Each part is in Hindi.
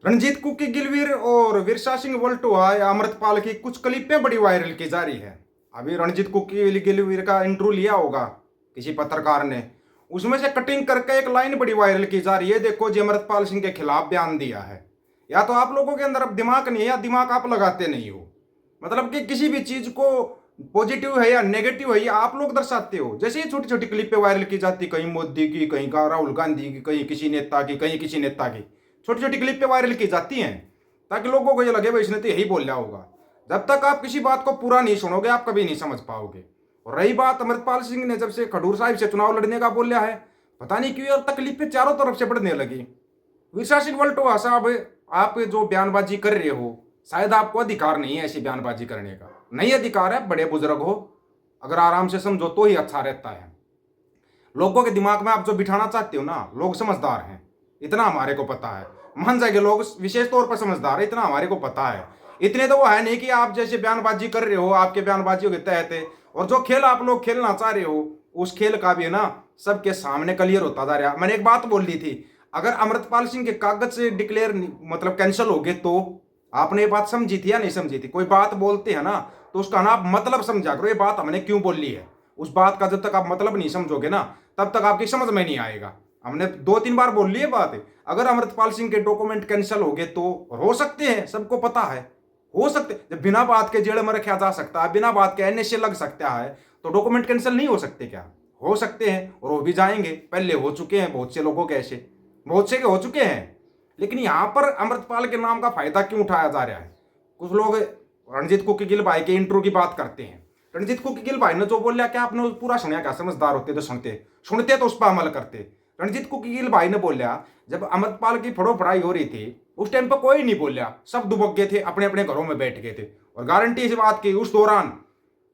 रणजीत कुकी गिलवीर और विरसा सिंह वल्टुआ या अमृतपाल की कुछ क्लिपें बड़ी वायरल की जा रही है। अभी रणजीत कुकी गिलवीर का इंटरव्यू लिया होगा किसी पत्रकार ने, उसमें से कटिंग करके एक लाइन बड़ी वायरल की जा रही है। देखो जी, अमृतपाल सिंह के खिलाफ बयान दिया है। या तो आप लोगों के अंदर अब दिमाग नहीं है या दिमाग आप लगाते नहीं हो। मतलब कि किसी भी चीज को पॉजिटिव है या नेगेटिव है, ये आप लोग दर्शाते हो। जैसे ये छोटी छोटी क्लिपें वायरल की जाती, कहीं मोदी की, कहीं का राहुल गांधी की, कहीं किसी नेता की, कहीं किसी नेता की, छोटी छोटी क्लिप पे वायरल की जाती हैं ताकि लोगों को ये लगे भाई इसने तो यही बोल रहा होगा। जब तक आप किसी बात को पूरा नहीं सुनोगे आप कभी नहीं समझ पाओगे। और रही बात अमृतपाल सिंह ने जब से खडूर साहिब से चुनाव लड़ने का बोल रहा है, पता नहीं क्यों यार तकलीफें चारों तरफ से बढ़ने लगी। विरसा सिंह वल्टोवा साहब, आप जो बयानबाजी कर रहे हो, शायद आपको अधिकार नहीं है ऐसी बयानबाजी करने का। नहीं अधिकार है, बड़े बुजुर्ग हो, अगर आराम से समझो तो ही अच्छा रहता है। लोगों के दिमाग में आप जो बिठाना चाहते हो ना, लोग समझदार हैं, इतना हमारे को पता है। मान जाएंगे लोग विशेष तौर पर समझदार है, इतना हमारे को पता है। इतने तो वो है नहीं कि आप जैसे बयानबाजी कर रहे हो आपके बयानबाजियों के तहत, और जो खेल आप लोग खेलना चाह रहे हो उस खेल का भी है ना सबके सामने क्लियर होता जा रहा है। मैंने एक बात बोल ली थी, अगर अमृतपाल सिंह के कागज से डिक्लेयर मतलब कैंसिल हो गए तो आपने ये बात समझी थी या नहीं समझी थी? कोई बात बोलते हैं ना तो उसका ना आप मतलब समझा करो, ये बात हमने क्यों बोल ली है। उस बात का जब तक आप मतलब नहीं समझोगे ना तब तक आपकी समझ में नहीं आएगा। हमने 2-3 बार बोल ली है बात। अगर अमृतपाल सिंह के डॉक्यूमेंट कैंसिल हो गए तो हो सकते हैं, सबको पता है, हो सकते जब बिना बात के जेल में रखा जा सकता है, बिना बात के एनएसए लग सकता है, तो डॉक्यूमेंट कैंसिल नहीं हो सकते क्या? हो सकते हैं और हो भी जाएंगे। पहले हो चुके हैं बहुत से लोगों के, ऐसे बहुत से के हो चुके हैं। लेकिन यहां पर अमृतपाल के नाम का फायदा क्यों उठाया जा रहा है? कुछ लोग रणजीत कुकी गिल भाई के इंटरव्यू की बात करते हैं। रणजीत कुकी गिल भाई ने जो बोलिया क्या आपने पूरा सुना? क्या समझदार होते तो सुनते, सुनते तो उस पर अमल करते। रणजीत कुकी गिल भाई ने बोलिया जब अमृतपाल की फड़ो फड़ाई हो रही थी उस टाइम पर कोई नहीं बोलिया, सब दुबक गए थे, अपने अपने घरों में बैठ गए थे। और गारंटी इस बात की, उस दौरान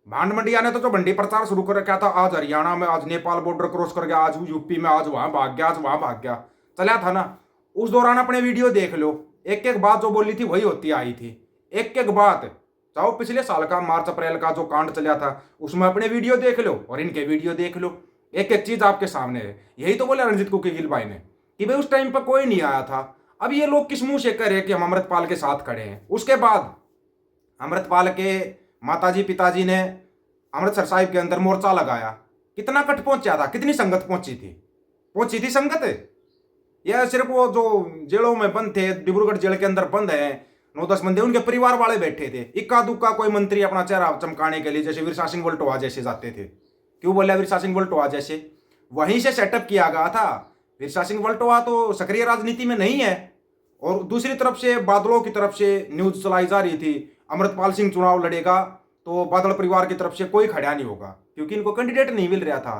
भांड मंडिया ने तो जो भंडी प्रचार शुरू कर रखा था, आज हरियाणा में, आज नेपाल बॉर्डर क्रॉस कर गया, आज यूपी में, आज वहां भाग गया, आज वहां भाग गया, चला था ना। उस दौरान अपने वीडियो देख लो, एक एक बात जो बोली थी वही होती आई थी, एक एक बात। चाहो पिछले साल का मार्च अप्रैल का जो कांड चला था उसमें अपने वीडियो देख लो और इनके वीडियो देख लो, एक एक चीज आपके सामने है। यही तो बोला रणजीत कुकी गिल भाई ने कि भाई उस टाइम पर कोई नहीं आया था। अब ये लोग किस मुंह से कह रहे कि हम अमृतपाल के साथ खड़े हैं? उसके बाद अमृतपाल के माताजी पिताजी ने अमृतसर साहिब के अंदर मोर्चा लगाया, कितना कट पहुंचा था, कितनी संगत पहुंची थी संगत? यह सिर्फ वो जो जेलों में बंद थे, डिब्रूगढ़ जेल के अंदर बंद है 9-10 बंदे, उनके परिवार वाले बैठे थे। इक्का दुक्का कोई मंत्री अपना चेहरा चमकाने के लिए, जैसे विरसा सिंह वल्टोवा जैसे जाते थे। क्यों बोला विरसा सिंह वल्टोवा जैसे? वहीं से सेटअप किया गया था। विरसा सिंह वल्टोवा तो सक्रिय राजनीति में नहीं है, और दूसरी तरफ से बादलों की तरफ से न्यूज चलाई जा रही थी अमृतपाल सिंह चुनाव लड़ेगा तो बादल परिवार की तरफ से कोई खड़ा नहीं होगा, क्योंकि इनको कैंडिडेट नहीं मिल रहा था,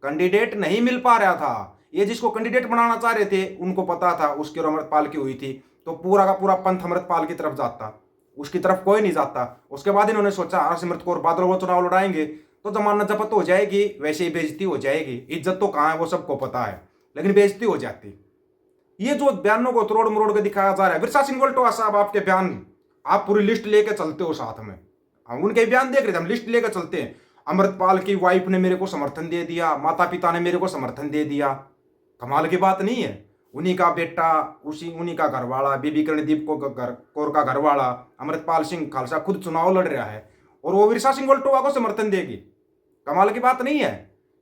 कैंडिडेट नहीं मिल पा रहा था। ये जिसको कैंडिडेट बनाना चाह रहे थे उनको पता था उसकी और अमृतपाल की हुई थी, तो पूरा का पूरा पंथ अमृतपाल की तरफ जाता, उसकी तरफ कोई नहीं जाता। उसके बाद इन्होंने सोचा हरसिमरत कौर बादल वो चुनाव लड़ाएंगे तो जमानत जब्त हो जाएगी, वैसे ही बेइज्जती हो जाएगी। इज्जत तो कहाँ है वो सबको पता है, लेकिन बेइज्जती हो जाती। ये जो बयानों को तोड़ मरोड़ के दिखाया जा रहा है, विरसा सिंह वल्टोवा साहब आपके बयान आप पूरी लिस्ट लेके चलते हो साथ में, हम उनके बयान देख रहे थे, हम लिस्ट लेकर चलते हैं। अमृतपाल की वाइफ ने मेरे को समर्थन दे दिया, माता पिता ने मेरे को समर्थन दे दिया, कमाल की बात नहीं है? उन्हीं का बेटा, उन्हीं का घरवाला, बीबी कर्णदीप कौर का घरवाला अमृतपाल सिंह खालसा खुद चुनाव लड़ रहा है और वो विरसा सिंह वल्टोवा को समर्थन देगी। कमाल की बात नहीं है?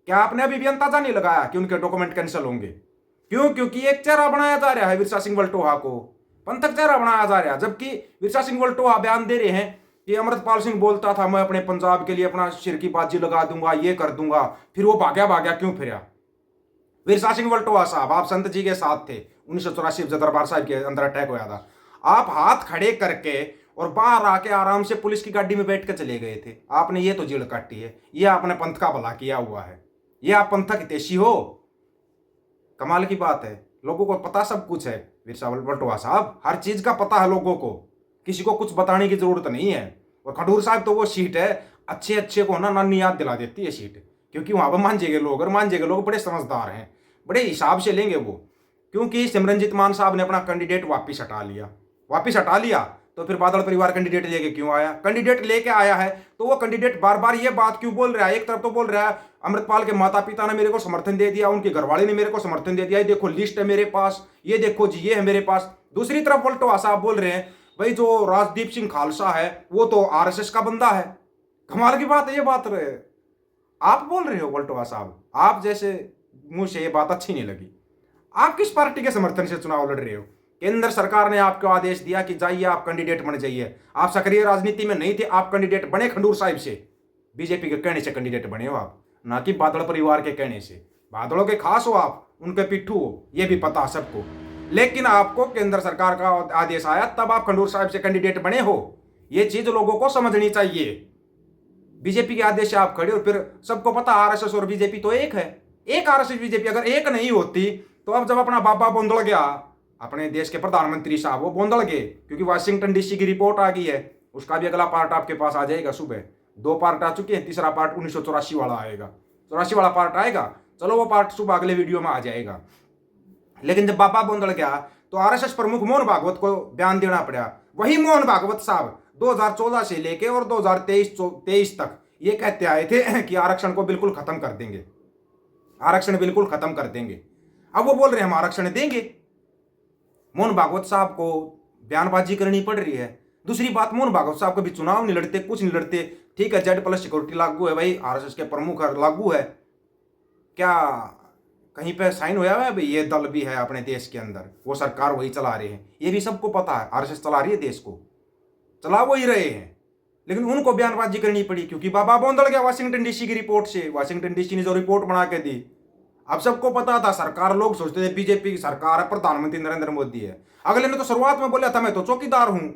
क्या आपने अभी भी अंदाजा नहीं लगाया कि उनके डॉक्यूमेंट कैंसिल होंगे? क्यों? क्योंकि एक चेहरा बनाया जा रहा है विरसा सिंह वल्टोवा को, पंथक चेहरा बनाया जा रहा है। जबकि विरसा सिंह वल्टोवा बयान दे रहे हैं कि अमृतपाल सिंह बोलता था मैं अपने पंजाब के लिए अपना सिर की बाजी लगा दूंगा, ये कर दूंगा, फिर वो भाग्या क्यों फिरा? विरसा सिंह वल्टोवा साहब, आप संत जी के साथ थे 1984 जब दरबार साहिब के अंदर अटैक हुआ था। आप हाथ खड़े करके और बाहर आके आराम से पुलिस की गाड़ी में बैठ के चले गए थे। आपने ये तो जीड़ काटी है, ये आपने पंथ का भला किया हुआ है, ये आप पंथक हितैषी हो। कमाल की बात है, लोगों को पता सब कुछ है। विरसा वल्टोवा साहब, हर चीज का पता है लोगों को, किसी को कुछ बताने की जरूरत नहीं है। और खडूर साहब तो वो सीट है, अच्छे अच्छे को ना नानी याद दिला देती है सीट, क्योंकि वहां पर मांझेगे लोग, और मांझेगे लोग बड़े समझदार हैं, बड़े हिसाब से लेंगे वो। क्योंकि सिमरनजीत मान साहब ने अपना कैंडिडेट वापिस हटा लिया, तो फिर बादल परिवार कैंडिडेट लेके क्यों आया? कैंडिडेट लेके आया है तो वो कैंडिडेट बार बार ये बात क्यों बोल रहा है? एक तरफ तो बोल रहा है अमृतपाल के माता पिता ने मेरे को समर्थन दे दिया, उनके घरवाले ने मेरे को समर्थन दे दिया, ये देखो लिस्ट है मेरे पास, ये देखो जी ये है मेरे पास। दूसरी तरफ वल्टोवा साहब बोल रहे हैं भाई जो राजदीप सिंह खालसा है वो तो आरएसएस का बंदा है। कमाल की बात है, ये बात रहे आप बोल रहे हो वल्टोवा साहब, आप जैसे मुंह से ये बात अच्छी नहीं लगी। आप किस पार्टी के समर्थन से चुनाव लड़ रहे हो? केंद्र सरकार ने आपको आदेश दिया कि जाइए आप कैंडिडेट बन जाइए, आप सक्रिय राजनीति में नहीं थे, आप कैंडिडेट बने खंडूर साहिब से, बीजेपी के कहने से कैंडिडेट बने हो आप, ना कि बादल परिवार के कहने से। बादलों के खास हो आप, उनके पिट्ठू हो, ये भी पता सबको, लेकिन आपको केंद्र सरकार का आदेश आया तब आप खंडूर साहिब से कैंडिडेट बने हो। ये चीज लोगों को समझनी चाहिए। बीजेपी के आदेश से आप खड़े और फिर सबको पता आरएसएस और बीजेपी तो एक है, एक आरएसएस बीजेपी अगर एक नहीं होती तो अब जब अपना बाबा बोंदल गया, अपने देश के प्रधानमंत्री साहब वो बोंदल गए, क्योंकि वाशिंगटन डीसी की रिपोर्ट आ गई है, उसका भी अगला पार्ट आपके पास आ जाएगा। सुबह 2 पार्ट आ चुके हैं, तीसरा पार्ट 1984 वाला आएगा, 84 वाला पार्ट आएगा। चलो वो पार्ट सुबह अगले वीडियो में आ जाएगा। लेकिन जब बाबा बोंदल गया तो आरएसएस प्रमुख मोहन भागवत को बयान देना पड़ा। वही मोहन भागवत साहब 2014 से लेके और 2023 तक ये कहते आए थे कि आरक्षण को बिल्कुल खत्म कर देंगे, आरक्षण बिल्कुल खत्म कर देंगे। अब वो बोल रहे हैं हम आरक्षण देंगे। मोहन भागवत साहब को बयानबाजी करनी पड़ रही है। दूसरी बात, मोहन भागवत साहब कभी चुनाव नहीं लड़ते, कुछ नहीं लड़ते। ठीक है, Z+ सिक्योरिटी लागू है भाई, आरएसएस के प्रमुख लागू है, क्या कहीं पे साइन होया है भाई? ये दल भी है अपने देश के अंदर, वो सरकार वही चला रहे हैं, ये भी सबको पता है। आरएसएस चला रही है देश को, चला वो ही रहे हैं, लेकिन उनको बयानबाजी करनी पड़ी क्योंकि बाबा बोंदल गया वाशिंगटन डीसी की रिपोर्ट से। वाशिंगटन डीसी ने जो रिपोर्ट बना के दी, अब सबको पता था, सरकार लोग सोचते थे बीजेपी की सरकार है, प्रधानमंत्री नरेंद्र मोदी है। अगले ने तो शुरुआत में बोला था मैं तो चौकीदार हूं,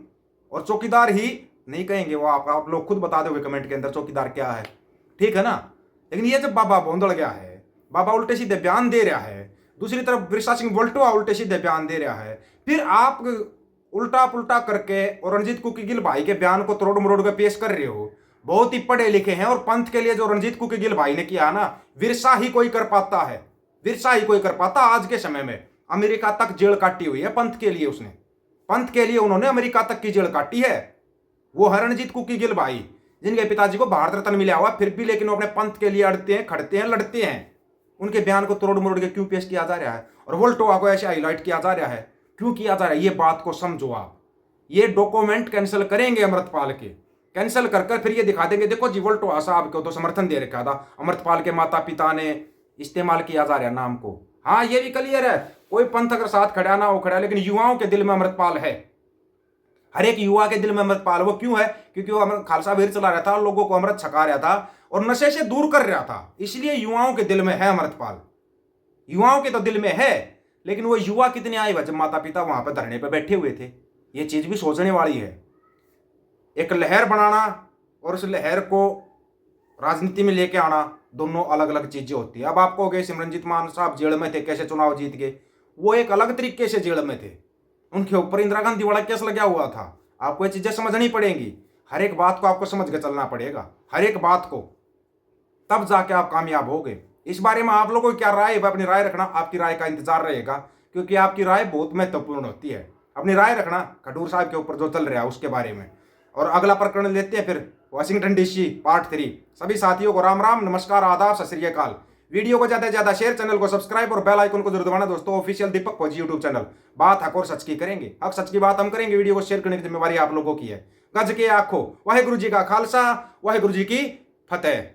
और चौकीदार ही नहीं कहेंगे वो, आप लोग खुद बता दोगे कमेंट के अंदर चौकीदार क्या है, ठीक है ना। लेकिन ये जब बाबा बोंदल गया है, बाबा उल्टे सीधे बयान दे रहा है, दूसरी तरफ विरसा सिंह वल्टोवा उल्टे सीधे बयान दे रहा है, फिर आप उल्टा पुल्टा करके और रणजीत कुकी गिल भाई के बयान को तोड़ मरोड़ के पेश कर रहे हो। बहुत ही पढ़े लिखे हैं, और पंथ के लिए जो रणजीत कुकी गिल भाई ने किया ना, विरसा ही कोई कर पाता है, विरसा ही कोई कर पाता। आज के समय में अमेरिका तक जेल काटी हुई है पंथ के लिए, उसने पंथ के लिए उन्होंने अमेरिका तक की जेल काटी है। वो है रणजीत कुकी गिल भाई, जिनके पिताजी को भारत रत्न मिला हुआ, फिर भी लेकिन वो अपने पंथ के लिए अड़ते हैं, खड़ते हैं, लड़ते हैं। उनके बयान को तोड़ मरोड़ के क्यों पेश किया जा रहा है, और वोल्टोवा को ऐसे हाईलाइट किया जा रहा है, क्यों किया जा रहा है? ये बात को समझो आप। ये डॉक्यूमेंट कैंसिल करेंगे अमृतपाल के, कैंसिल कर फिर ये दिखा देंगे, देखो जी वोल्टोवा साहब को तो समर्थन दे रखा था, अमृतपाल के माता पिता ने इस्तेमाल किया जा रहा है नाम को। हाँ, ये भी क्लियर है, कोई पंथ अगर साथ खड़ा ना हो खड़ा, लेकिन युवाओं के दिल में अमृतपाल है, हर एक युवा के दिल में अमृतपाल। वो क्यों है? क्योंकि वो अमृत खालसा वीर चला रहा था, लोगों को अमृत छका रहा था और नशे से दूर कर रहा था, इसलिए युवाओं के दिल में है अमृतपाल। युवाओं के तो दिल में है, लेकिन वो युवा कितने आए जब माता पिता वहां पर धरने पर बैठे हुए थे? ये चीज भी सोचने वाली है। एक लहर बनाना और उस लहर को राजनीति में लेके आना, दोनों अलग अलग चीजें होती है। अब आपको हो गए सिमरनजीत मान साहब जेल में थे, कैसे चुनाव जीत गए, वो एक अलग तरीके से जेल में थे, उनके ऊपर इंदिरा गांधी वाला केस लगा हुआ था। आपको ये चीजें समझनी पड़ेंगी, हर एक बात को आपको समझ के चलना पड़ेगा, हर एक बात को, तब जाके आप कामयाब होगे। इस बारे में आप लोगों की क्या राय है, अपनी राय रखना, आपकी राय का इंतजार रहेगा, क्योंकि आपकी राय बहुत महत्वपूर्ण होती है। अपनी राय रखना खडूर साहब के ऊपर जो चल रहा है उसके बारे में। और अगला प्रकरण लेते हैं फिर, वाशिंगटन डीसी पार्ट 3। सभी साथियों को राम राम, नमस्कार, आदाब, सत श्री अकाल। वीडियो को ज्यादा से ज्यादा शेयर, चैनल को सब्सक्राइब और बेल आइकन को जरूर दबाना दोस्तों। ऑफिशियल दीपक फौजी यूट्यूब चैनल, बात हक और सच की करेंगे, हक सच की बात हम करेंगे। वीडियो को शेयर करने की जिम्मेवारी आप लोगों की है। गज के आखो, वाहेगुरु जी का खालसा, वाहेगुरु जी की फतेह।